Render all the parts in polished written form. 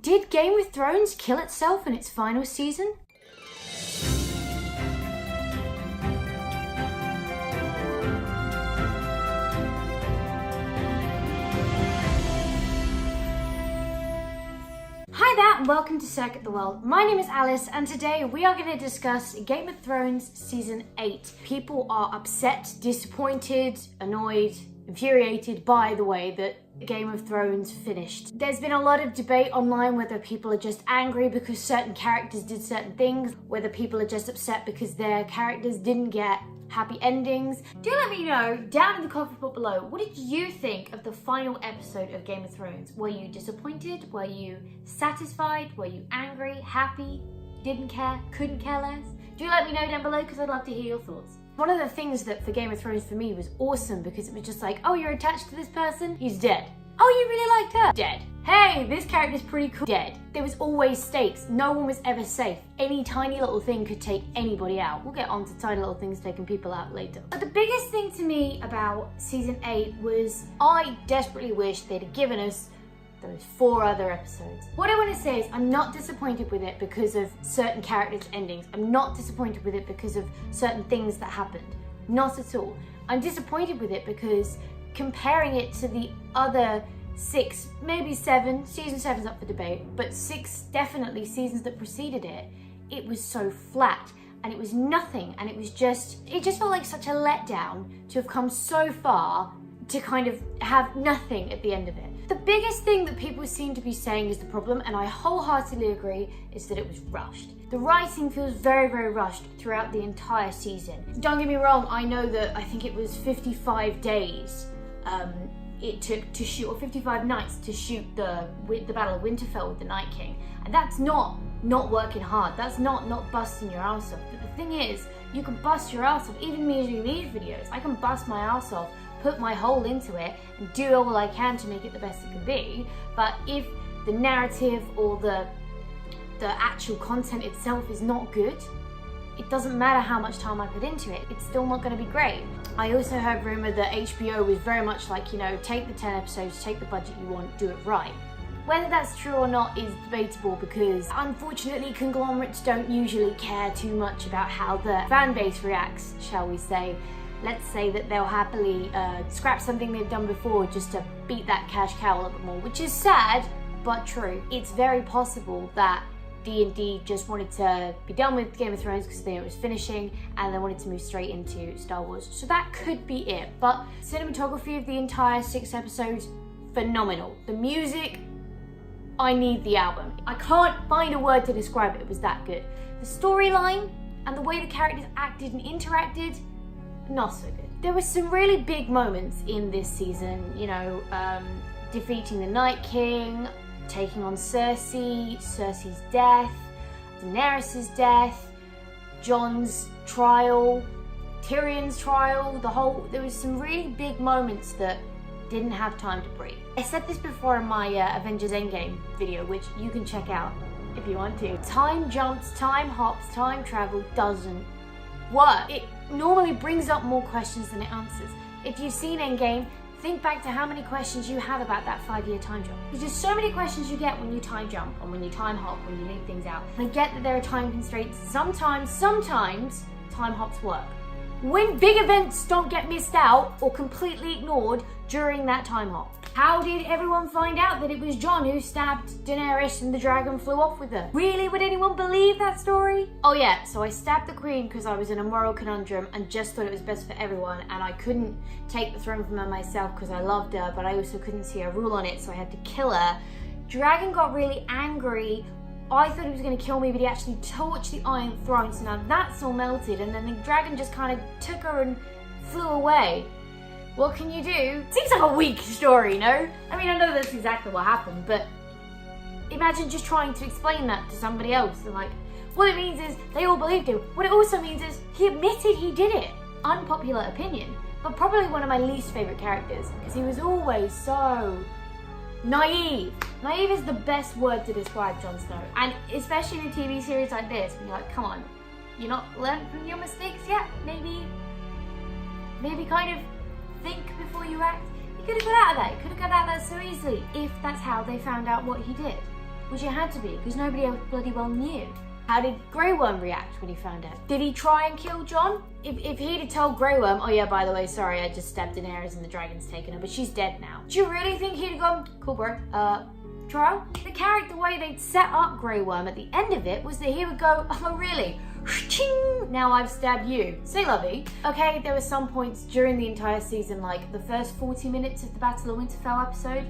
Did Game of Thrones kill itself in its final season? Hi there and welcome to Circuit the World. My name is Alice and today we are going to discuss Game of Thrones Season 8. People are upset, disappointed, annoyed, infuriated by the way that Game of Thrones finished. There's been a lot of debate online whether people are just angry because certain characters did certain things, whether people are just upset because their characters didn't get happy endings. Do let me know down in the comment box below, what did you think of the final episode of Game of Thrones? Were you disappointed? Were you satisfied? Were you angry? Happy? Didn't care? Couldn't care less? Do let me know down below because I'd love to hear your thoughts. One of the things that for Game of Thrones for me was awesome because it was just like, oh, you're attached to this person? He's dead. Oh, you really liked her? Dead. Hey, this character's pretty cool. Dead. There was always stakes. No one was ever safe. Any tiny little thing could take anybody out. We'll get on to tiny little things taking people out later. But the biggest thing to me about Season 8 was I desperately wish they'd have given us those 4 other episodes. What I want to say is I'm not disappointed with it because of certain characters' endings. I'm not disappointed with it because of certain things that happened. Not at all. I'm disappointed with it because comparing it to the other 6, maybe 7, season 7's up for debate, but 6 definitely seasons that preceded it, it was so flat and it was nothing and it just felt like such a letdown to have come so far to kind of have nothing at the end of it. The biggest thing that people seem to be saying is the problem, and I wholeheartedly agree, is that it was rushed. The writing feels very, very rushed throughout the entire season. Don't get me wrong, I know that I think it was 55 days it took to shoot, or 55 nights to shoot the Battle of Winterfell with the Night King, and that's not working hard. That's not busting your ass off. But the thing is, you can bust your ass off. Even me doing these videos, I can bust my ass off, put my whole into it, and do all I can to make it the best it can be. But if the narrative or the actual content itself is not good, it doesn't matter how much time I put into it, it's still not going to be great. I also heard rumour that HBO was very much like, you know, take the 10 episodes, take the budget you want, do it right. Whether that's true or not is debatable because unfortunately conglomerates don't usually care too much about how the fan base reacts, shall we say. Let's say that they'll happily scrap something they've done before just to beat that cash cow a little bit more, which is sad, but true. It's very possible that D&D just wanted to be done with Game of Thrones because they knew it was finishing and they wanted to move straight into Star Wars. So that could be it. But cinematography of the entire 6 episodes, phenomenal. The music, I need the album. I can't find a word to describe it. It was that good. The storyline and the way the characters acted and interacted, not so good. There were some really big moments in this season, you know, defeating the Night King, taking on Cersei's death, Daenerys' death, Jon's trial, Tyrion's trial, there was some really big moments that didn't have time to breathe. I said this before in my Avengers Endgame video, which you can check out if you want to. Time jumps, time hops, time travel doesn't work. It normally brings up more questions than it answers. If you've seen Endgame, think back to how many questions you have about that 5-year time jump. There's just so many questions you get when you time jump and when you time hop, when you leave things out. I get that there are time constraints. Sometimes time hops work. When big events don't get missed out or completely ignored during that time hop. How did everyone find out that it was Jon who stabbed Daenerys and the dragon flew off with her? Really? Would anyone believe that story? Oh yeah, so I stabbed the queen because I was in a moral conundrum and just thought it was best for everyone, and I couldn't take the throne from her myself because I loved her, but I also couldn't see her rule on it, so I had to kill her. Dragon got really angry. I thought he was going to kill me, but he actually torched the Iron Throne, so now that's all melted, and then the dragon just kind of took her and flew away. What can you do? Seems like a weak story, no? I mean, I know that's exactly what happened, but imagine just trying to explain that to somebody else. And like, what it means is they all believed him. What it also means is he admitted he did it. Unpopular opinion, but probably one of my least favourite characters because he was always so naive. Naive is the best word to describe Jon Snow, and especially in a TV series like this, when you're like, come on, you're not learned from your mistakes yet? Maybe kind of think before you act. He could have got out of that. He could have got out of that so easily if that's how they found out what he did. Which it had to be, because nobody else bloody well knew. How did Grey Worm react when he found out? Did he try and kill Jon? If he'd have told Grey Worm, oh yeah, by the way, sorry, I just stabbed Daenerys and the dragon's taken her, but she's dead now. Do you really think he'd have gone, cool bro, trial? The character way they'd set up Grey Worm at the end of it was that he would go, oh really? Now I've stabbed you. Say lovey. Okay, there were some points during the entire season, like the first 40 minutes of the Battle of Winterfell episode,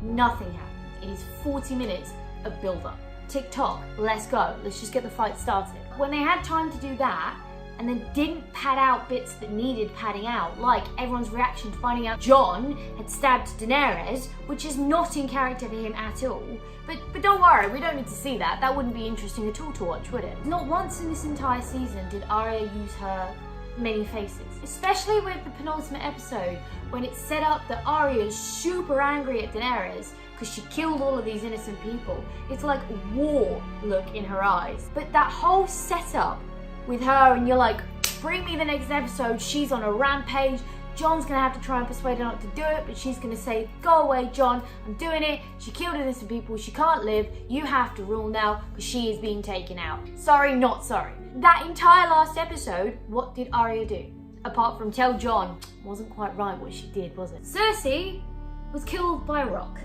nothing happened. It is 40 minutes of build-up. Tick-tock, let's go. Let's just get the fight started. When they had time to do that, and then didn't pad out bits that needed padding out, like everyone's reaction to finding out Jon had stabbed Daenerys, which is not in character for him at all. But don't worry, we don't need to see that. That wouldn't be interesting at all to watch, would it? Not once in this entire season did Arya use her many faces. Especially with the penultimate episode, when it's set up that Arya is super angry at Daenerys because she killed all of these innocent people. It's like war look in her eyes. But that whole setup with her, and you're like, bring me the next episode, she's on a rampage, Jon's gonna have to try and persuade her not to do it, but she's gonna say, go away Jon, I'm doing it, she killed innocent people, she can't live, you have to rule now because she is being taken out. Sorry, not sorry. That entire last episode, what did Arya do? Apart from tell Jon, wasn't quite right what she did, was it? Cersei was killed by a rock.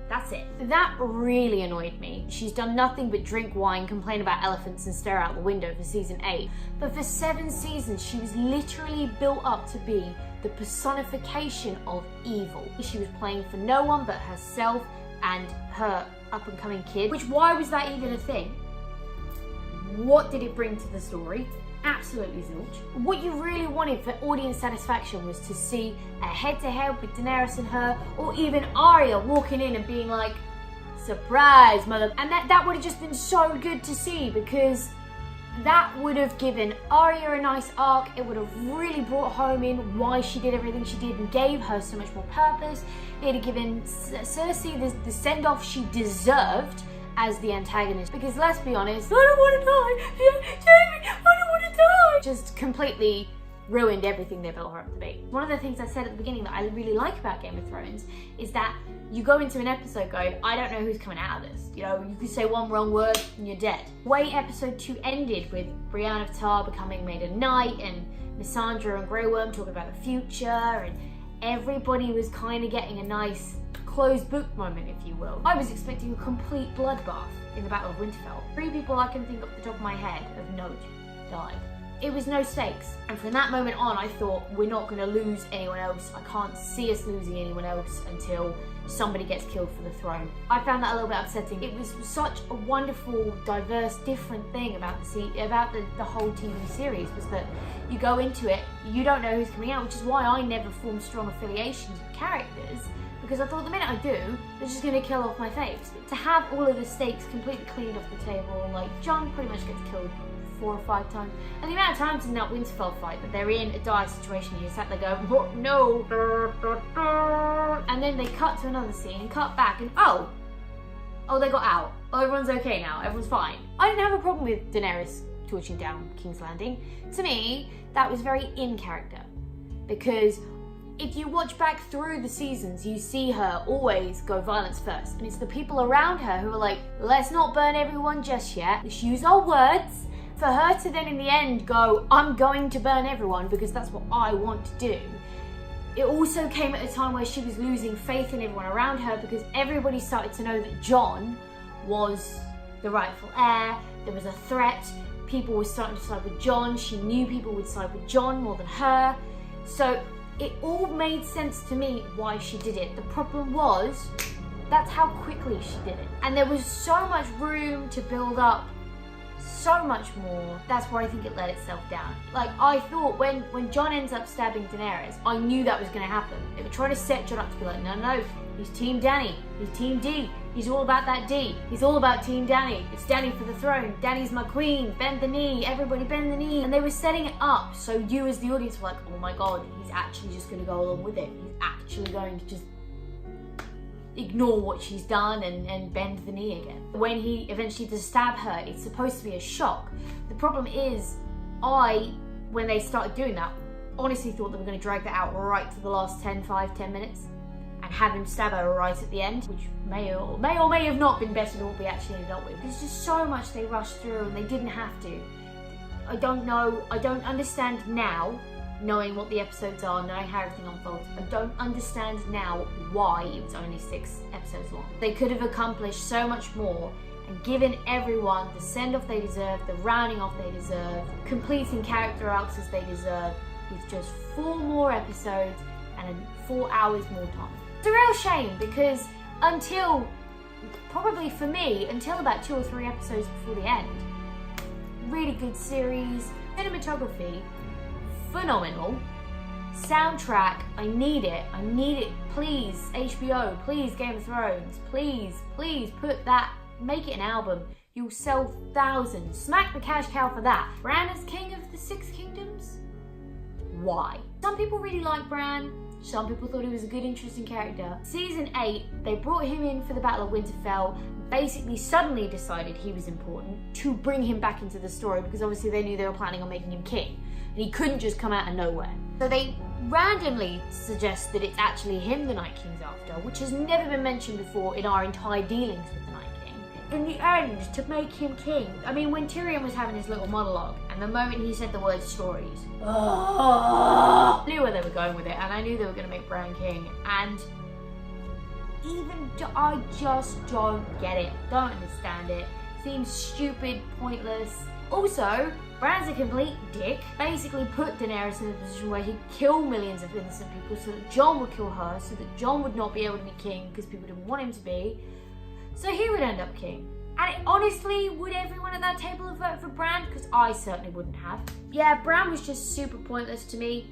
That's it. That really annoyed me. She's done nothing but drink wine, complain about elephants and stare out the window for season 8. But for 7 seasons, she was literally built up to be the personification of evil. She was playing for no one but herself and her up-and-coming kid. Which, why was that even a thing? What did it bring to the story? Absolutely zilch. What you really wanted for audience satisfaction was to see a head-to-head with Daenerys and her, or even Arya walking in and being like, surprise, mother. And that would have just been so good to see, because that would have given Arya a nice arc. It would have really brought home in why she did everything she did and gave her so much more purpose. It would have given Cersei the send-off she deserved as the antagonist, because let's be honest, I don't want to die, Jamie, I don't want to die. Just completely ruined everything they built her up to be. One of the things I said at the beginning that I really like about Game of Thrones is that you go into an episode going, I don't know who's coming out of this. You know, you could say one wrong word and you're dead. The way episode 2 ended with Brienne of Tarth becoming Maiden Knight and Missandra and Grey Worm talking about the future, and everybody was kind of getting a nice closed book moment, if you will. I was expecting a complete bloodbath in the Battle of Winterfell. 3 people I can think off the top of my head of note died. It was no stakes, and from that moment on I thought, we're not going to lose anyone else. I can't see us losing anyone else until somebody gets killed for the throne. I found that a little bit upsetting. It was such a wonderful, diverse, different thing about the whole TV series, was that you go into it, you don't know who's coming out, which is why I never formed strong affiliations with characters, because I thought the minute I do, they're just going to kill off my faves. To have all of the stakes completely cleaned off the table, like Jon pretty much gets killed 4 or 5 times, and the amount of times in that Winterfell fight that they're in a dire situation, you sat there going, oh, no, and then they cut to another scene and cut back and oh, they got out. Oh, everyone's okay now, everyone's fine. I didn't have a problem with Daenerys torching down King's Landing. To me, that was very in character, because if you watch back through the seasons, you see her always go violence first. And it's the people around her who are like, let's not burn everyone just yet. Let's use our words. For her to then in the end go, I'm going to burn everyone because that's what I want to do. It also came at a time where she was losing faith in everyone around her, because everybody started to know that Jon was the rightful heir. There was a threat. People were starting to side with Jon. She knew people would side with Jon more than her. So it all made sense to me why she did it. The problem was, that's how quickly she did it. And there was so much room to build up so much more. That's where I think it let itself down. Like, I thought when Jon ends up stabbing Daenerys, I knew that was going to happen. They were trying to set Jon up to be like, no, he's Team Dany, he's Team D, he's all about that D, he's all about Team Dany, it's Dany for the throne, Dany's my queen, bend the knee, everybody bend the knee. And they were setting it up so you as the audience were like, oh my god, he's actually just going to go along with it. He's actually going to just ignore what she's done and bend the knee again. When he eventually does stab her, it's supposed to be a shock. The problem is, when they started doing that, honestly thought they were going to drag that out right to the last 10 minutes. and have him stab her right at the end, which may or may have not been better than what we actually ended up with. There's just so much they rushed through and they didn't have to. I don't know, I don't understand now, knowing what the episodes are, knowing how everything unfolds. I don't understand now why it was only 6 episodes long. They could have accomplished so much more and given everyone the send-off they deserve, the rounding off they deserve, completing character arcs as they deserve, with just 4 more episodes and 4 hours more time. It's a real shame because until, probably for me, until about 2 or 3 episodes before the end, really good series, cinematography, phenomenal, soundtrack, I need it, please, HBO, please, Game of Thrones, please put that, make it an album, you'll sell thousands, smack the cash cow for that. Bran as king of the 6 kingdoms? Why? Some people really like Bran, some people thought he was a good, interesting character. Season 8, they brought him in for the Battle of Winterfell, basically suddenly decided he was important to bring him back into the story because obviously they knew they were planning on making him king. And he couldn't just come out of nowhere. So they randomly suggest that it's actually him the Night King's after, which has never been mentioned before in our entire dealings with the Night King. In the end, to make him king. I mean, when Tyrion was having his little monologue, and the moment he said the word stories, I knew where they were going with it, and I knew they were going to make Bran king, and I just don't get it, don't understand it, seems stupid, pointless. Also, Bran's a complete dick, basically put Daenerys in a position where he'd kill millions of innocent people so that Jon would kill her, so that Jon would not be able to be king because people didn't want him to be, so he would end up king. And honestly, would everyone at that table have voted for Bran? Because I certainly wouldn't have. Yeah, Bran was just super pointless to me.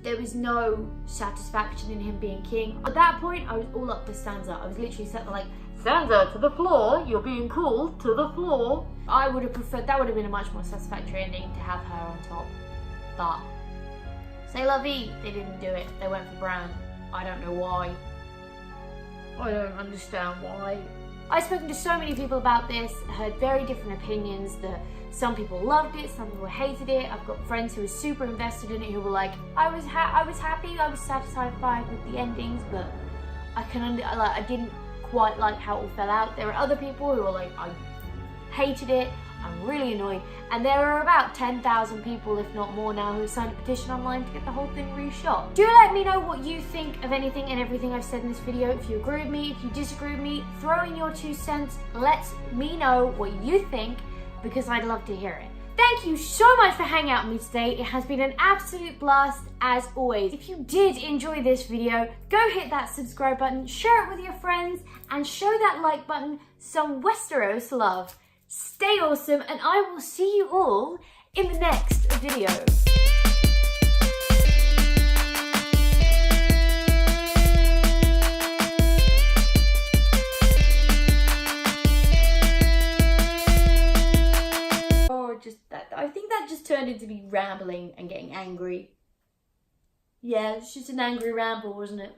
There was no satisfaction in him being king. At that point, I was all up for Sansa. I was literally sat there like, Sansa, to the floor, you're being cool, to the floor. I would have preferred, that would have been a much more satisfactory ending to have her on top. But, c'est la vie, they didn't do it. They went for Bran. I don't know why. I don't understand why. I've spoken to so many people about this, heard very different opinions, that some people loved it, some people hated it. I've got friends who were super invested in it who were like, I was happy, I was satisfied with the endings, but I didn't quite like how it all fell out. There are other people who were like, I hated it, I'm really annoyed, and there are about 10,000 people, if not more now, who signed a petition online to get the whole thing reshot. Do let me know what you think of anything and everything I've said in this video. If you agree with me, if you disagree with me, throw in your 2 cents. Let me know what you think, because I'd love to hear it. Thank you so much for hanging out with me today. It has been an absolute blast as always. If you did enjoy this video, go hit that subscribe button, share it with your friends, and show that like button some Westeros love. Stay awesome, and I will see you all in the next video. I think that just turned into me rambling and getting angry. Yeah, it's just an angry ramble, wasn't it?